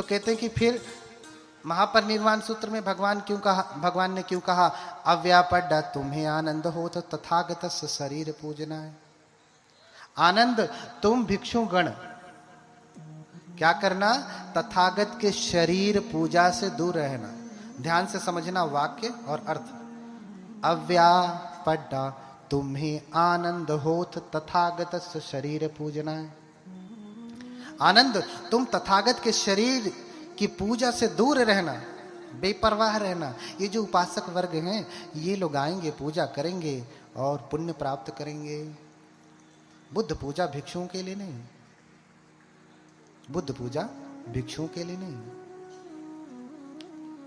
तो कहते हैं कि फिर महापरिनिर्वाण सूत्र में भगवान ने क्यों कहा अव्यापड्ड तुम्हें आनंद हो तो तथागत शरीर पूजना है। आनंद तुम भिक्षु गण क्या करना, तथागत के शरीर पूजा से दूर रहना। ध्यान से समझना वाक्य और अर्थ। अव्यापड्डा तुम्हें आनंद होत तथागत शरीर पूजना है। आनंद तुम तथागत के शरीर की पूजा से दूर रहना, बेपरवाह रहना। ये जो उपासक वर्ग हैं ये लोग आएंगे, पूजा करेंगे और पुण्य प्राप्त करेंगे। बुद्ध पूजा भिक्षुओं के लिए नहीं, बुद्ध पूजा भिक्षुओं के लिए नहीं।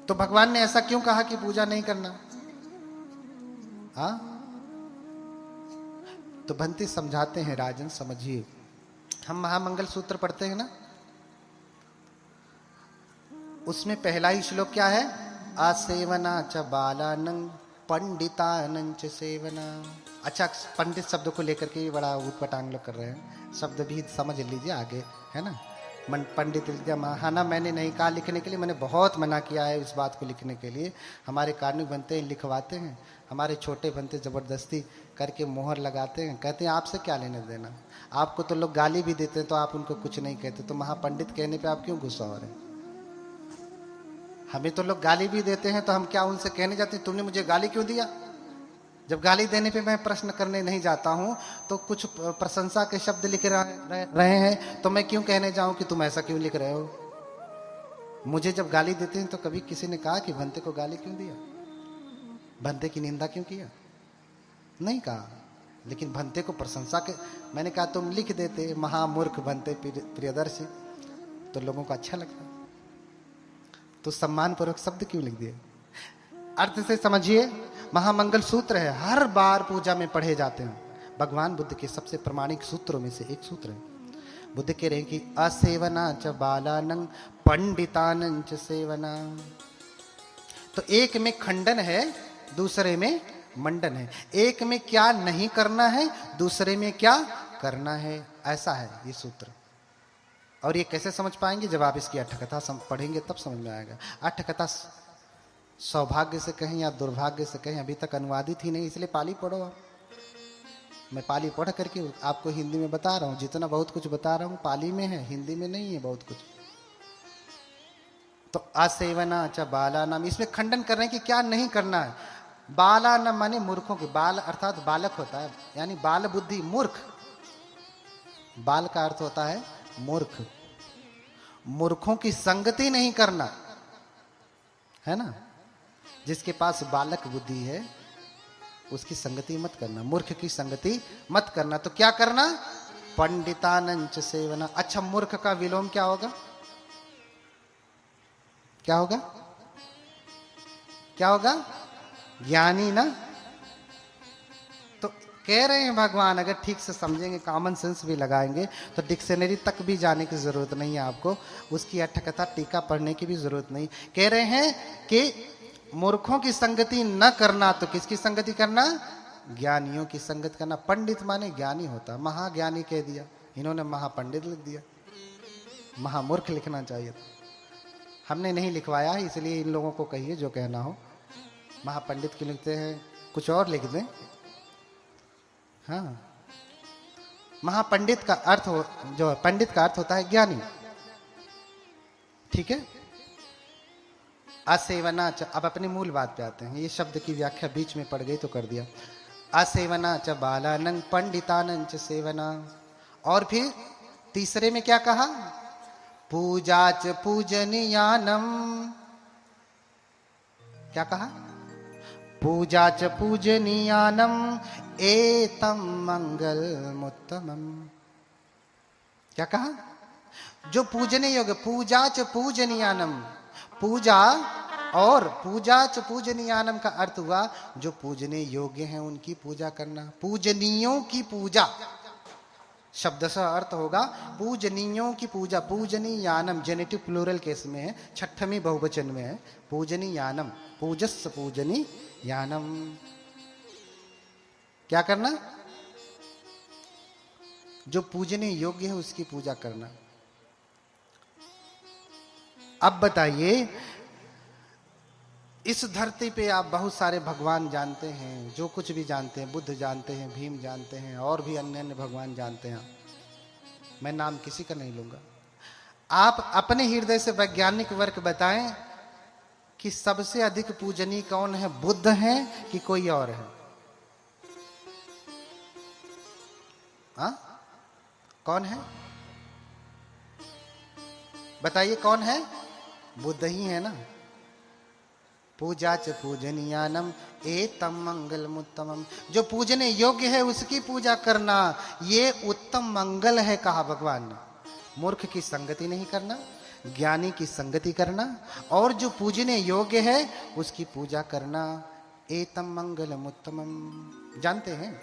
तो भगवान ने ऐसा क्यों कहा कि पूजा नहीं करना? हाँ, तो भंती समझाते हैं, राजन समझिए। हम महामंगल सूत्र पढ़ते हैं ना, उसमें पहला ही श्लोक क्या है? असेवना च बालानंग पंडितानंग च सेवना। अच्छा, पंडित शब्द को लेकर के बड़ा उटपटांग लोग कर रहे हैं, शब्द भी समझ लीजिए आगे, है ना। पंडित हाँ ना, मैंने नहीं कहा लिखने के लिए, मैंने बहुत मना किया है इस बात को लिखने के लिए। हमारे कार्मिक बनते हैं, लिखवाते हैं, हमारे छोटे बनते जबरदस्ती करके मोहर लगाते हैं, कहते हैं आपसे क्या लेने देना। आपको तो लोग गाली भी देते हैं तो आप उनको कुछ नहीं कहते, तो महापंडित कहने पे आप क्यों गुस्सा हो रहे हैं? हमें तो लोग गाली भी देते हैं तो हम क्या उनसे कहने जाते हैं तुमने मुझे गाली क्यों दिया? जब गाली देने पे मैं प्रश्न करने नहीं जाता हूं तो कुछ प्रशंसा के शब्द लिख रहे हैं तो मैं क्यों कहने जाऊं कि तुम ऐसा क्यों लिख रहे हो? मुझे जब गाली देते हैं तो कभी किसी ने कहा कि भंते को गाली क्यों दिया, भंते की निंदा क्यों किया? नहीं कहा। लेकिन भंते को प्रशंसा के मैंने कहा तुम लिख देते महामूर्ख भंते प्रियदर्शी, तो लोगों को अच्छा लगता। तो सम्मान पूर्वक शब्द क्यों लिख दिए? अर्थ से समझिए, महामंगल सूत्र है, हर बार पूजा में पढ़े जाते हैं। भगवान बुद्ध के सबसे प्रमाणिक सूत्रों में से एक सूत्र है। बुद्ध कह रहे हैं कि असेवना च बालानंग पंडितानंग च सेवना। तो एक में खंडन है, दूसरे में मंडन है। एक में क्या नहीं करना है, दूसरे में क्या करना है, ऐसा है ये सूत्र। और ये कैसे समझ पाएंगे? जब आप इसकी अट्ठकथा पढ़ेंगे तब समझ में आएगा। अट्ठकथा सौभाग्य से कहें या दुर्भाग्य से कहें अभी तक अनुवादित ही नहीं, इसलिए पाली पढ़ो आप। मैं पाली पढ़ करके आपको हिंदी में बता रहा हूं, जितना बहुत कुछ बता रहा हूं पाली में है, हिंदी में नहीं है बहुत कुछ। तो असेवना च बालानाम, इसमें खंडन कर रहे हैं कि क्या नहीं करना है। बालानाम माने मूर्खों के, बाल अर्थात बालक होता है, यानी बाल बुद्धि, मूर्ख। बाल का अर्थ होता है मूर्ख। मूर्खों की संगति नहीं करना, है ना। जिसके पास बालक बुद्धि है उसकी संगति मत करना, मूर्ख की संगति मत करना। तो क्या करना? पंडितानंच सेवना। अच्छा, मूर्ख का विलोम क्या होगा? क्या होगा? क्या होगा? ज्ञानी ना। तो कह रहे हैं भगवान, अगर ठीक से समझेंगे, कॉमन सेंस भी लगाएंगे तो डिक्शनरी तक भी जाने की जरूरत नहीं है आपको, उसकी अट्ठकथा टीका पढ़ने की भी जरूरत नहीं। कह रहे हैं कि मूर्खों की संगति न करना, तो किसकी संगति करना? ज्ञानियों की संगति करना। पंडित माने ज्ञानी होता, महाज्ञानी कह दिया, इन्होंने महापंडित लिख दिया, महामूर्ख लिखना चाहिए था। हमने नहीं लिखवाया है, इसलिए इन लोगों को कहिए जो कहना हो। महापंडित क्यों लिखते हैं? कुछ और लिख दें। हाँ, महापंडित का अर्थ जो पंडित का अर्थ होता है ज्ञानी, ठीक है। असेवना च, अब अपनी मूल बात पे आते हैं। ये शब्द की व्याख्या बीच में पड़ गई तो कर दिया। असेवना च बालानंग पंडितानंग च सेवना। और फिर तीसरे में क्या कहा? पूजा च पूजनीयानम। क्या कहा? पूजा च पूजनीयानम एतम मंगलमुत्तमम। क्या कहा? जो पूजनीय योग्य, पूजा च पूजनीयानम, पूजा और पूजा च पूजनीयानम का अर्थ हुआ जो पूजने योग्य हैं उनकी पूजा करना। पूजनीयों की पूजा शब्द से अर्थ होगा पूजनीयों की पूजा। पूजनीयानम जेनेटिव प्लूरल केस में है, छठवीं बहुवचन में है। पूजनीयानम, पूजस्स पूजनीयानम। क्या करना? जो पूजने योग्य है उसकी पूजा करना। अब बताइए, इस धरती पे आप बहुत सारे भगवान जानते हैं, जो कुछ भी जानते हैं, बुद्ध जानते हैं, भीम जानते हैं, और भी अन्य अन्य भगवान जानते हैं। मैं नाम किसी का नहीं लूंगा। आप अपने हृदय से वैज्ञानिक वर्ग बताएं कि सबसे अधिक पूजनीय कौन है, बुद्ध हैं कि कोई और है? कौन है बताइए, कौन है? बुद्ध ही है ना। पूजा च पूजनीयानम एतम मंगलमुत्तमम, जो पूजने योग्य है उसकी पूजा करना ये उत्तम मंगल है, कहा भगवान ने। मूर्ख की संगति नहीं करना, ज्ञानी की संगति करना, और जो पूजने योग्य है उसकी पूजा करना, एतम मंगलमुत्तमम। जानते हैं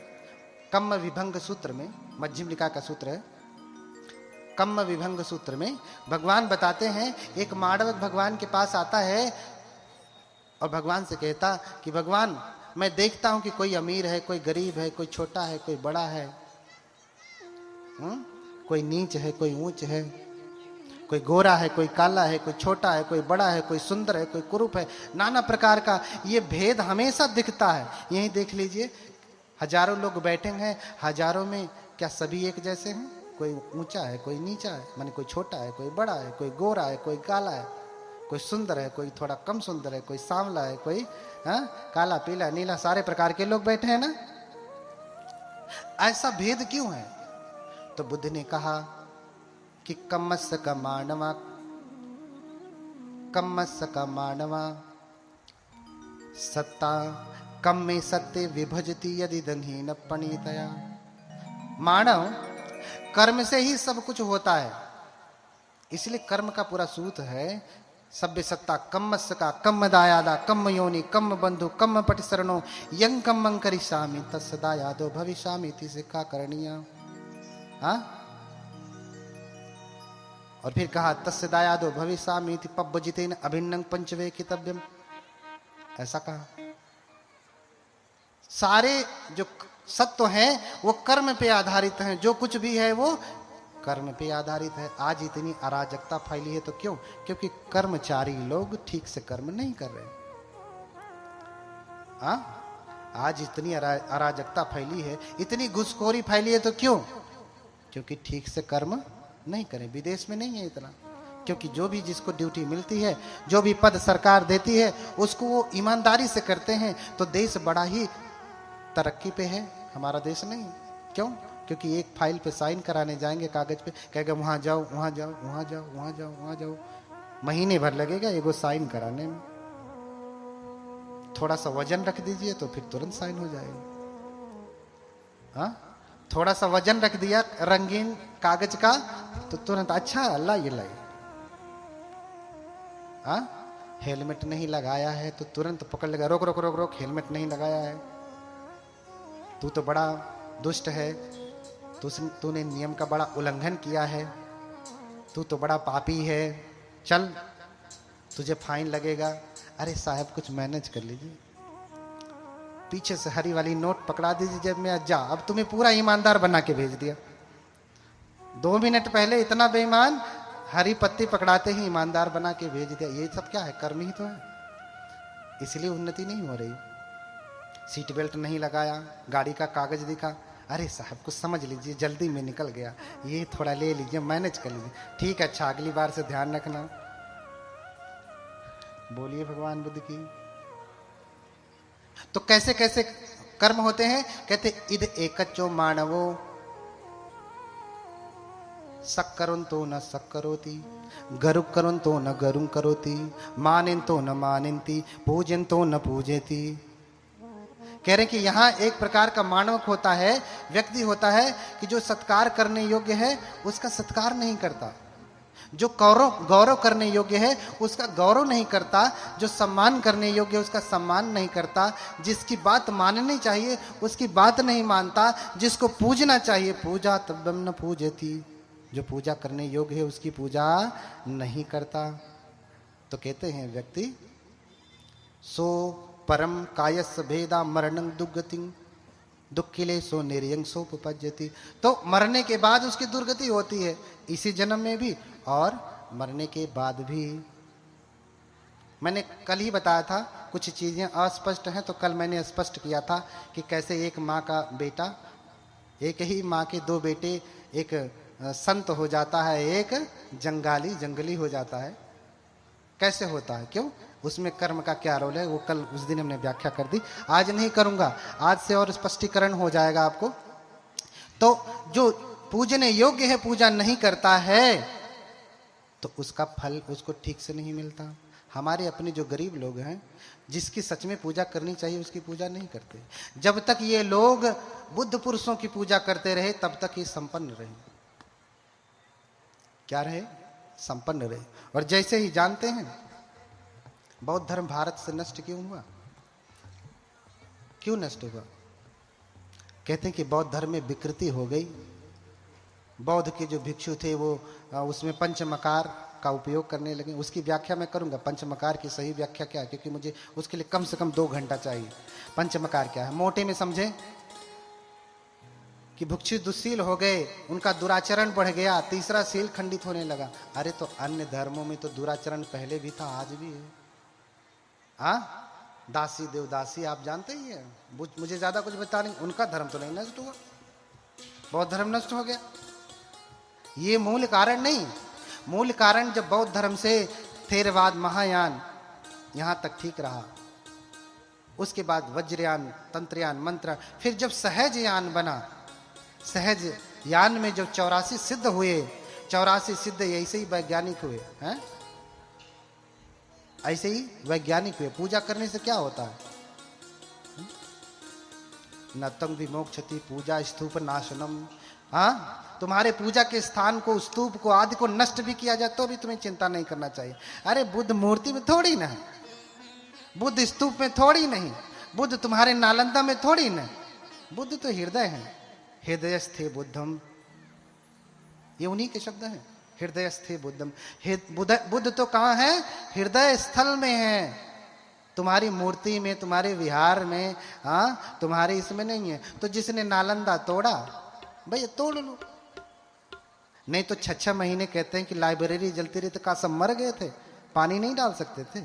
कम्म विभंग सूत्र में, मध्यम निकाय का सूत्र है, कम्म विभंग सूत्र में भगवान बताते हैं, एक मांडवक भगवान के पास आता है और भगवान से कहता कि भगवान, मैं देखता हूं कि कोई अमीर है, कोई गरीब है, कोई छोटा है, कोई बड़ा है, कोई नीच है, कोई ऊंच है, कोई गोरा है, कोई काला है, कोई छोटा है, कोई बड़ा है, कोई सुंदर है, कोई कुरूप है, नाना प्रकार का ये भेद हमेशा दिखता है। यही देख लीजिए, हजारों लोग बैठे हैं, हजारों में क्या सभी एक जैसे हैं? कोई ऊंचा है, कोई नीचा है, माने कोई छोटा है, कोई बड़ा है, कोई गोरा है, कोई काला है, कोई सुंदर है, कोई थोड़ा कम सुंदर है, कोई सांवला है, कोई काला पीला नीला, सारे प्रकार के लोग बैठे हैं ना। ऐसा भेद क्यों है? तो बुद्ध ने कहा कि कम्मस्य का मानवा, कम्मस्य का मानवा सत्ता कम में सत्य विभजती यदि दंहीन पणितया। मानव कर्म से ही सब कुछ होता है, इसलिए कर्म का पूरा सूत्र है सभ्य सत्ता कम्मस्य का, कम्म दायादा, कम्म योनि, कम्म बंधु, कम्म पटिसरणो, यं कम्मं करिष्यामि तस्य दायादो भविष्यामि इति सिक्खा करणीया। और फिर कहा तस्य दायादो भविष्यामि इति पब्बजितेन अभिन्नं पंचवेकितव्यम, ऐसा कहा। सारे जो सत्व हैं वो कर्म पे आधारित हैं, जो कुछ भी है वो कर्म पे आधारित है। आज इतनी अराजकता फैली है तो क्यों? क्योंकि कर्मचारी लोग ठीक से कर्म नहीं कर रहे। आज इतनी अराजकता फैली है, इतनी घुसखोरी फैली है तो क्यों? क्योंकि ठीक से कर्म नहीं करें। विदेश में नहीं है इतना, क्योंकि जो भी जिसको ड्यूटी मिलती है, जो भी पद सरकार देती है, उसको वो ईमानदारी से करते हैं, तो देश बड़ा ही तरक्की पे है। हमारा देश नहीं। क्यों? क्योंकि एक फाइल पे साइन कराने जाएंगे कागज पे, कहेगा वहां जाओ, वहां जाओ, वहां जाओ, वहां जाओ, वहां जाओ, महीने भर लगेगा एगो साइन कराने में। थोड़ा सा वजन रख दीजिए तो फिर तुरंत साइन हो जाएगा। थोड़ा सा वजन रख दिया रंगीन कागज का तो तुरंत अच्छा अल्लाह ये लाई। हेलमेट नहीं लगाया है तो तुरंत पकड़ लेगा, रोक रोक रोक रोक, हेलमेट नहीं लगाया है, तू तो बड़ा दुष्ट है, तूने नियम का बड़ा उल्लंघन किया है, तू तो बड़ा पापी है, चल तुझे फाइन लगेगा। अरे साहब कुछ मैनेज कर लीजिए, पीछे से हरी वाली नोट पकड़ा दीजिए जेब में, जा। अब तुम्हें पूरा ईमानदार बना के भेज दिया। 2 मिनट पहले इतना बेईमान, हरी पत्ती पकड़ाते ही ईमानदार बना के भेज दिया। ये सब क्या है? कर्म ही तो है। इसलिए उन्नति नहीं हो रही। सीट बेल्ट नहीं लगाया, गाड़ी का कागज दिखा, अरे साहब कुछ समझ लीजिए, जल्दी में निकल गया, ये थोड़ा ले लीजिए, मैनेज कर लीजिए। ठीक है, अच्छा अगली बार से ध्यान रखना। बोलिए भगवान बुद्ध की। तो कैसे कैसे कर्म होते हैं? कहते इद एकच्चो मानवो सक्करुन तो न सक्करोति, गरु करुन तो न गरुं करोति, मानिन तो न मानिन्ति, पूजन तो न पूजेति। कह रहे कि यहाँ एक प्रकार का मानव होता है, व्यक्ति होता है कि जो सत्कार करने योग्य है उसका सत्कार नहीं करता, जो गौरव करने योग्य है उसका गौरव नहीं करता, जो सम्मान करने योग्य है उसका सम्मान नहीं करता, जिसकी बात माननी चाहिए उसकी बात नहीं मानता, जिसको पूजना चाहिए पूजा तब्बम न पूजति, जो पूजा करने योग्य है उसकी पूजा नहीं करता। तो कहते हैं व्यक्ति सो परम कायस भेदा मरणं दुर्गति, दुखिले सो निर्यंग सोपपज्यति। तो मरने के बाद उसकी दुर्गति होती है, इसी जन्म में भी और मरने के बाद भी। मैंने कल ही बताया था, कुछ चीजें अस्पष्ट हैं तो कल मैंने स्पष्ट किया था कि कैसे एक माँ का बेटा, एक ही माँ के दो बेटे, एक संत हो जाता है, एक जंगली हो जाता है। कैसे होता है, क्यों, उसमें कर्म का क्या रोल है, वो कल उस दिन हमने व्याख्या कर दी। आज नहीं करूंगा, आज से और स्पष्टीकरण हो जाएगा आपको। तो जो पूजने योग्य है पूजा नहीं करता है तो उसका फल उसको ठीक से नहीं मिलता। हमारे अपने जो गरीब लोग हैं, जिसकी सच में पूजा करनी चाहिए उसकी पूजा नहीं करते। जब तक ये लोग बुद्ध पुरुषों की पूजा करते रहे तब तक ये संपन्न रहे। क्या रहे, संपन्न रहे। और जैसे ही जानते हैं बौद्ध धर्म भारत से नष्ट क्यों हुआ, क्यों नष्ट हुआ, कहते हैं कि बौद्ध धर्म में विकृति हो गई। बौद्ध के जो भिक्षु थे वो उसमें पंचमकार का उपयोग करने लगे। उसकी व्याख्या मैं करूंगा, पंचमकार की सही व्याख्या क्या है, क्योंकि मुझे उसके लिए कम से कम 2 घंटा चाहिए। पंचमकार क्या है, मोटे में समझे कि भिक्षु दुशील हो गए, उनका दुराचरण बढ़ गया, तीसरा सील खंडित होने लगा। अरे तो अन्य धर्मों में तो दुराचरण पहले भी था, आज भी है। हाँ, दासी देवदासी आप जानते ही है, मुझे ज्यादा कुछ बता नहीं। उनका धर्म तो नहीं नष्ट हुआ, बौद्ध धर्म नष्ट हो गया। ये मूल कारण नहीं। मूल कारण जब बौद्ध धर्म से थेरवाद, महायान यहां तक ठीक रहा, उसके बाद वज्रयान, तंत्रयान, मंत्र, फिर जब सहज यान बना, सहज यान में जब 84 सिद्ध हुए, 84 सिद्ध ऐसे ही वैज्ञानिक हुए हैं, ऐसे ही वैज्ञानिक हुए। पूजा करने से क्या होता है, नतंग विमोक्षति पूजा स्तूप नाशनम। हाँ, तुम्हारे पूजा के स्थान को, स्तूप को, आदि को नष्ट भी किया जाए तो भी तुम्हें चिंता नहीं करना चाहिए। अरे बुद्ध मूर्ति में थोड़ी ना, बुद्ध स्तूप में थोड़ी नहीं, बुद्ध तुम्हारे नालंदा में थोड़ी ना, बुद्ध तो हृदय है। हृदयस्थे बुद्धम, ये उन्हीं के शब्द हैं, हृदयस्थे बुद्धम। बुद्ध तो कहाँ है, हृदय स्थल में है। तुम्हारी मूर्ति में, तुम्हारे विहार में, हाँ, तुम्हारे इसमें नहीं है। तो जिसने नालंदा तोड़ा, भाई तोड़ लो। नहीं तो 6 महीने कहते हैं कि लाइब्रेरी जलती रही तो का सब मर गए थे, पानी नहीं डाल सकते थे,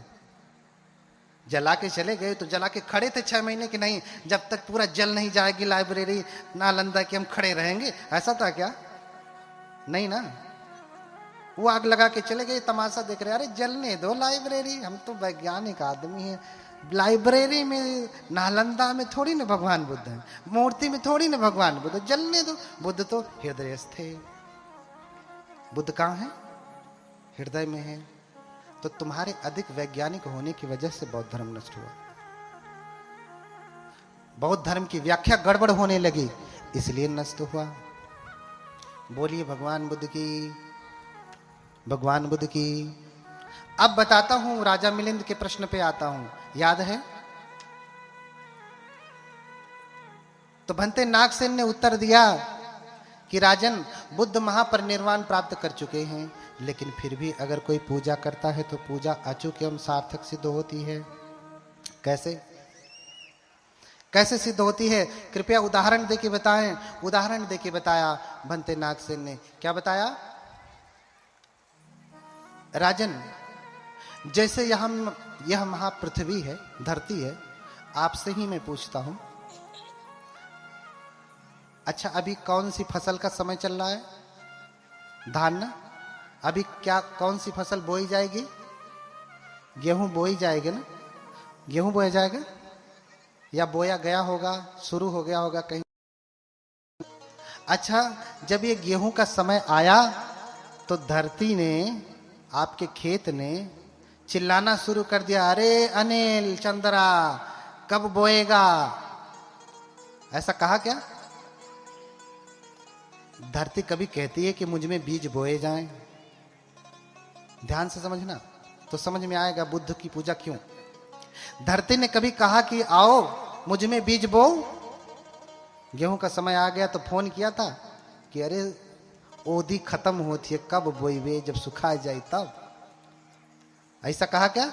जला के चले गए। तो जला के खड़े थे 6 महीने कि नहीं, जब तक पूरा जल नहीं जाएगी लाइब्रेरी नालंदा की हम खड़े रहेंगे, ऐसा था क्या, नहीं ना। वो आग लगा के चले गए, तमाशा देख रहे, अरे जलने दो लाइब्रेरी, हम तो वैज्ञानिक आदमी हैं। लाइब्रेरी में, नालंदा में थोड़ी ना भगवान बुद्ध है, मूर्ति में थोड़ी ना भगवान बुद्ध, जलने दो। बुद्ध तो हृदयस्थ थे। बुद्ध कहाँ है, हृदय में है। तो तुम्हारे अधिक वैज्ञानिक होने की वजह से बौद्ध धर्म नष्ट हुआ। बौद्ध धर्म की व्याख्या गड़बड़ होने लगी, इसलिए नष्ट हुआ। बोलिए भगवान बुद्ध की, भगवान बुद्ध की। अब बताता हूं, राजा मिलिंद के प्रश्न पे आता हूं, याद है। तो भंते नागसेन ने उत्तर दिया कि राजन, बुद्ध महापरिनिर्वाण प्राप्त कर चुके हैं, लेकिन फिर भी अगर कोई पूजा करता है तो पूजा अचूक एवं सार्थक सिद्ध होती है। कैसे, कैसे सिद्ध होती है, कृपया उदाहरण देके बताएं। उदाहरण देके बताया भंते नागसेन ने। क्या बताया, राजन, जैसे यह महापृथ्वी है, धरती है, आपसे ही मैं पूछता हूं, अच्छा अभी कौन सी फसल का समय चल रहा है, धान ना, अभी क्या, कौन सी फसल बोई जाएगी, गेहूं बोई जाएगी ना, गेहूं बोया जाएगा या बोया गया होगा, शुरू हो गया होगा कहीं। अच्छा, जब ये गेहूं का समय आया तो धरती ने, आपके खेत ने चिल्लाना शुरू कर दिया, अरे अनिल चंद्रा कब बोएगा, ऐसा कहा क्या। धरती कभी कहती है कि मुझ में बीज बोए जाएं। ध्यान से समझना तो समझ में आएगा बुद्ध की पूजा क्यों। धरती ने कभी कहा कि आओ मुझ में बीज बो। गेहूं का समय आ गया तो फोन किया था कि अरे ओधी खत्म होती है, कब बोईबे, जब सुखा जाए तब। ऐसा कहा क्या,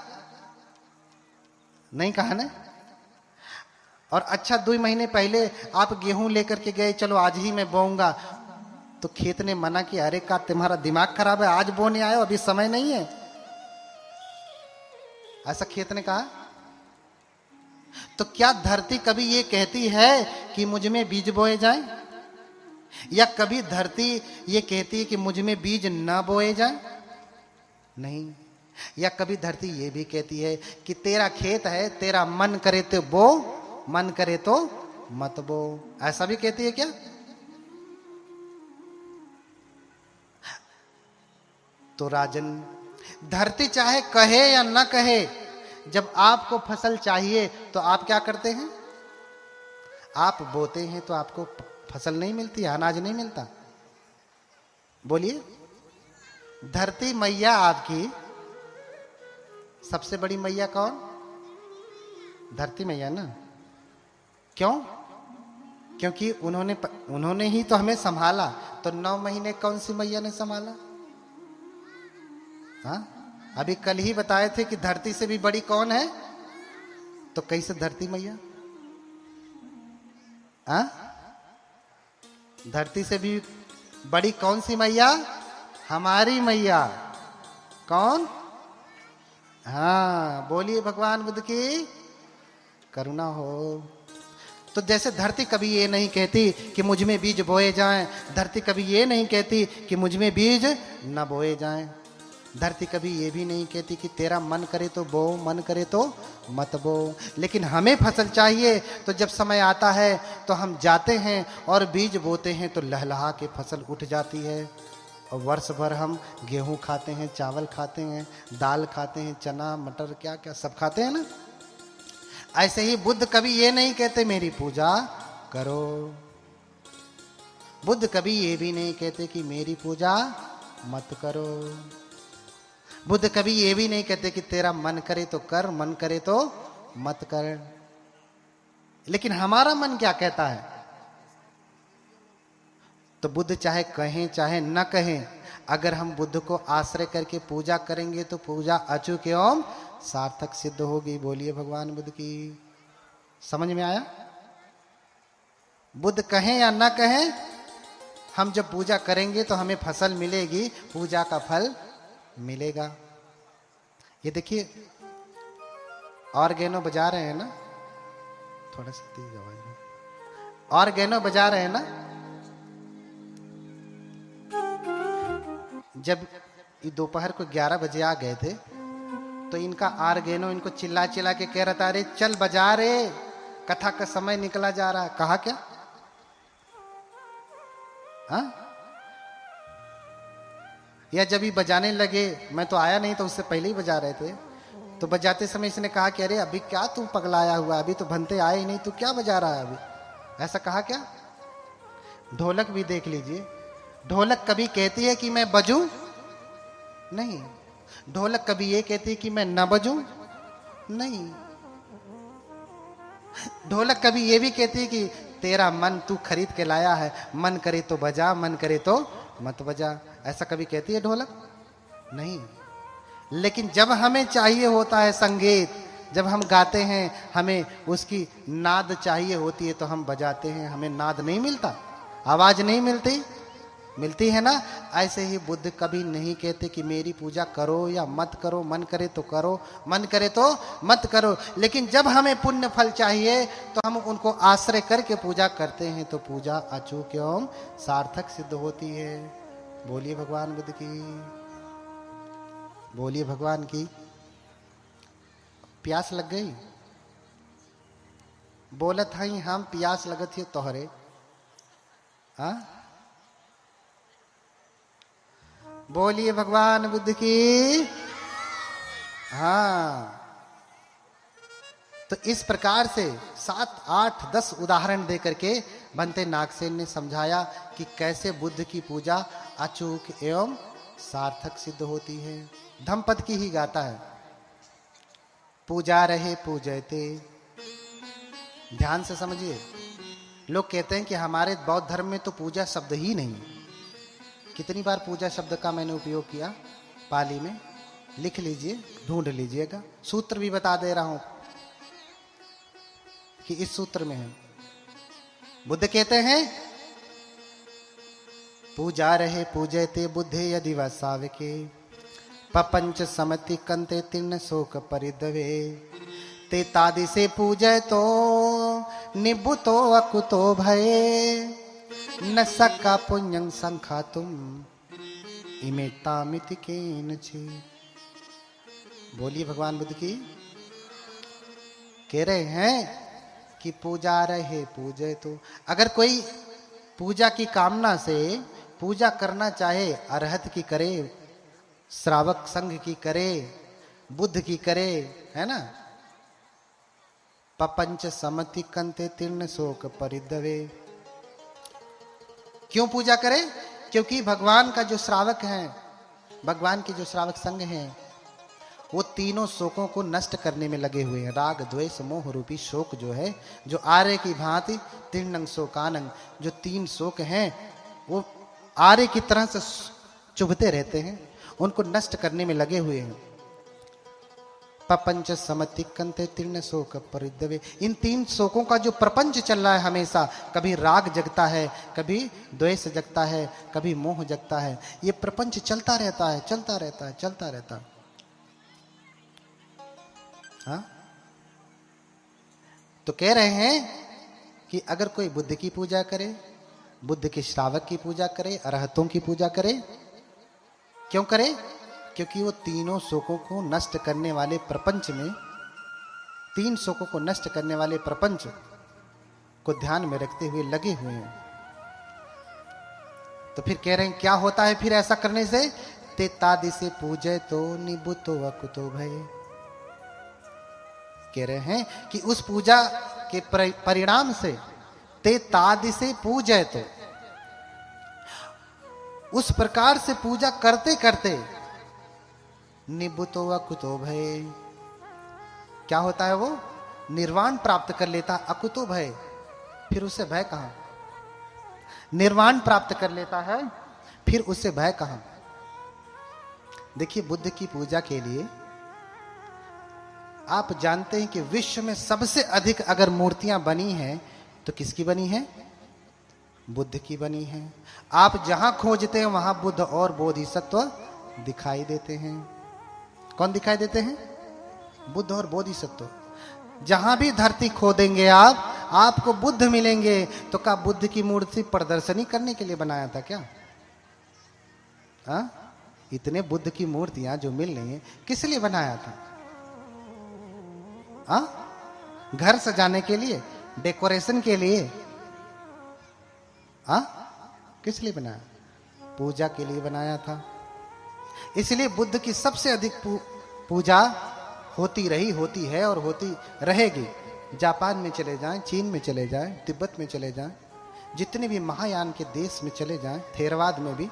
नहीं कहा ना। और अच्छा 2 महीने पहले आप गेहूं लेकर के गए, चलो आज ही मैं बोऊंगा, तो खेत ने मना किया, अरे का तुम्हारा दिमाग खराब है, आज बोने आए हो, अभी समय नहीं है। ऐसा खेत ने कहा। तो क्या धरती कभी ये कहती है कि मुझ में बीज बोए जाएं? या कभी धरती ये कहती है कि मुझ में बीज ना बोए जाएं? नहीं। या कभी धरती ये भी कहती है कि तेरा खेत है, तेरा मन करे तो बो, मन करे तो मत बो। ऐसा भी कहती है क्या? तो राजन, धरती चाहे कहे या ना कहे, जब आपको फसल चाहिए तो आप क्या करते हैं? आप बोते हैं तो आपको फसल नहीं मिलती, अनाज नहीं मिलता। बोलिए, धरती मैया आपकी सबसे बड़ी मैया कौन? धरती मैया ना। क्यों? क्योंकि उन्होंने ही तो हमें संभाला। तो 9 महीने कौन सी मैया ने संभाला? हाँ, अभी कल ही बताए थे कि धरती से भी बड़ी कौन है। तो कैसे धरती मैया? हाँ, धरती से भी बड़ी कौन सी मैया? हमारी मैया। कौन? हाँ, बोलिए भगवान बुद्ध की करुणा हो। तो जैसे धरती कभी ये नहीं कहती कि मुझ में बीज बोए जाएं, धरती कभी ये नहीं कहती कि मुझ में बीज न बोए जाएं, धरती कभी ये भी नहीं कहती कि तेरा मन करे तो बो, मन करे तो मत बो। लेकिन हमें फसल चाहिए तो जब समय आता है तो हम जाते हैं और बीज बोते हैं तो लहलहा के फसल उठ जाती है। और वर्ष भर हम गेहूं खाते हैं, चावल खाते हैं, दाल खाते हैं, चना मटर क्या क्या सब खाते हैं ना। ऐसे ही बुद्ध कभी ये नहीं कहते मेरी पूजा करो। बुद्ध कभी ये भी नहीं कहते कि मेरी पूजा मत करो। बुद्ध कभी ये भी नहीं कहते कि तेरा मन करे तो कर, मन करे तो मत कर। लेकिन हमारा मन क्या कहता है? तो बुद्ध चाहे कहें चाहे न कहें, अगर हम बुद्ध को आश्रय करके पूजा करेंगे तो पूजा अचूक एवं सार्थक सिद्ध होगी। बोलिए भगवान बुद्ध की। समझ में आया? बुद्ध कहें या ना कहें, हम जब पूजा करेंगे तो हमें फसल मिलेगी, पूजा का फल मिलेगा। ये देखिए, ऑर्गेनो बजा रहे हैं ना, थोड़ा सा तेज आवाज में, ऑर्गेनो बजा रहे हैं ना। जब दोपहर को 11 बजे आ गए थे तो इनका ऑर्गेनो इनको चिल्ला चिल्ला के कह रहा था, अरे चल बजा रे, कथा का समय निकला जा रहा है। कहा क्या? हाँ? या जब ही बजाने लगे, मैं तो आया नहीं तो उससे पहले ही बजा रहे थे, तो बजाते समय इसने कहा कि अरे अभी क्या तू पगलाया हुआ, अभी तो भंते आए ही नहीं, तू क्या बजा रहा है अभी? ऐसा कहा क्या? ढोलक भी देख लीजिए, ढोलक कभी कहती है कि मैं बजूं? नहीं। ढोलक कभी ये कहती है कि मैं न बजूं? नहीं। ढोलक कभी ये भी कहती है कि तेरा मन तू खरीद के लाया है, मन करे तो बजा, मन करे तो मत बजा। ऐसा कभी कहती है ढोलक? नहीं। लेकिन जब हमें चाहिए होता है संगीत, जब हम गाते हैं हमें उसकी नाद चाहिए होती है तो हम बजाते हैं। हमें नाद नहीं मिलता, आवाज नहीं मिलती, मिलती है ना। ऐसे ही बुद्ध कभी नहीं कहते कि मेरी पूजा करो या मत करो, मन करे तो करो, मन करे तो मत करो। लेकिन जब हमें पुण्य फल चाहिए तो हम उनको आश्रय करके पूजा करते हैं तो पूजा अचूक एवं सार्थक सिद्ध होती है। बोलिए भगवान बुद्ध की, बोलिए भगवान की। प्यास लग गई? बोलत हई हम प्यास लगत है तोहरे। हाँ, बोलिए भगवान बुद्ध की। हाँ, तो इस प्रकार से 7, 8, 10 उदाहरण देकर के बनते नागसेन ने समझाया कि कैसे बुद्ध की पूजा अचूक एवं सार्थक सिद्ध होती है। धम्मपद की ही गाता है, पूजा रहे पूजयते। ध्यान से समझिए, लोग कहते हैं कि हमारे बौद्ध धर्म में तो पूजा शब्द ही नहीं। कितनी बार पूजा शब्द का मैंने उपयोग किया पाली में, लिख लीजिए, ढूंढ लीजिएगा। सूत्र भी बता दे रहा हूं कि इस सूत्र में है। बुद्ध कहते हैं पूजा रहे पूजयते बुद्धे यदि वसावके, पपंच समति कंते तीर्ण शोक परिदवे ते तादि से पूजय तो निबुतो अकुतो भये न सक्का पुण्यं संखातुम इमेतामिति केनचि। बोलिए भगवान बुद्ध की। कह रहे हैं कि पूजा रहे पूजे तो, अगर कोई पूजा की कामना से पूजा करना चाहे, अरहत की करे, श्रावक संघ की करे, बुद्ध की करे, है ना। पपंच समति कंते तीर्ण शोक परिदवे। क्यों पूजा करे? क्योंकि भगवान का जो श्रावक है, भगवान के जो श्रावक संघ हैं, वो तीनों शोकों को नष्ट करने में लगे हुए हैं। राग द्वेष मोह रूपी शोक जो है, जो आर्य की भांति तीर्णंग शोकानंग, जो तीन शोक हैं वो आर्य की तरह से चुभते रहते हैं, उनको नष्ट करने में लगे हुए हैं। पपंच समति कंते तीर्ण शोक परिदवे। इन तीन शोकों का जो प्रपंच चल रहा है हमेशा, कभी राग जगता है, कभी द्वेष जगता है, कभी मोह जगता है, ये प्रपंच चलता रहता है, चलता रहता है, चलता रहता है। हाँ? तो कह रहे हैं कि अगर कोई बुद्ध की पूजा करे, बुद्ध के श्रावक की पूजा करे, अरहतों की पूजा करे, क्यों करे? क्योंकि वो तीनों शोकों को नष्ट करने वाले प्रपंच में, तीन शोकों को नष्ट करने वाले प्रपंच को ध्यान में रखते हुए लगे हुए हैं। तो फिर कह रहे हैं क्या होता है फिर ऐसा करने से? ते तादि से पूजे तो निबुतो अकुतो भय। कह रहे हैं कि उस पूजा के परिणाम से, ते तादि से पूजे तो, उस प्रकार से पूजा करते करते निबुतो अकुतो भय, क्या होता है? वो निर्वाण प्राप्त कर लेता। अकुतो भय, फिर उसे भय कहां? निर्वाण प्राप्त कर लेता है, फिर उसे भय कहां? देखिए, बुद्ध की पूजा के लिए आप जानते हैं कि विश्व में सबसे अधिक अगर मूर्तियां बनी हैं तो किसकी बनी है? बुद्ध की बनी है। आप जहां खोजते हैं वहां बुद्ध और बोधिसत्व दिखाई देते हैं। कौन दिखाई देते हैं? बुद्ध और बोधिसत्व। जहां भी धरती खोदेंगे आप, आपको बुद्ध मिलेंगे। तो क्या बुद्ध की मूर्ति प्रदर्शनी करने के लिए बनाया था क्या? इतने बुद्ध की मूर्तियां जो मिल रही हैं, किस लिए बनाया था? घर सजाने के लिए, डेकोरेशन के लिए? किस लिए बनाया? पूजा के लिए बनाया था। इसलिए बुद्ध की सबसे अधिक पूजा होती रही, होती है और होती रहेगी। जापान में चले जाएं, चीन में चले जाएं, तिब्बत में चले जाएं, जितने भी महायान के देश में चले जाएं, थेरवाद में भी